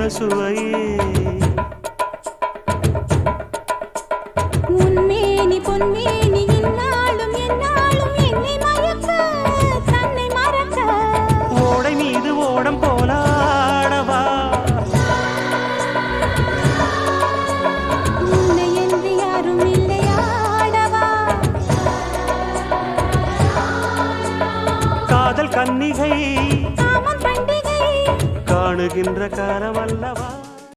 சுவையே உன்மேனி பொன்மேனி என்னாலும் என்னாலும் என்னை மயக்க தன்னை மறக்க ஓடை மீது ஓடம் போலாடவா உன்னை என்று யாரும் இல்லையாடவா காதல் கன்னிகை காமம் பண்டிகை காணுகின்ற காலமல்லவா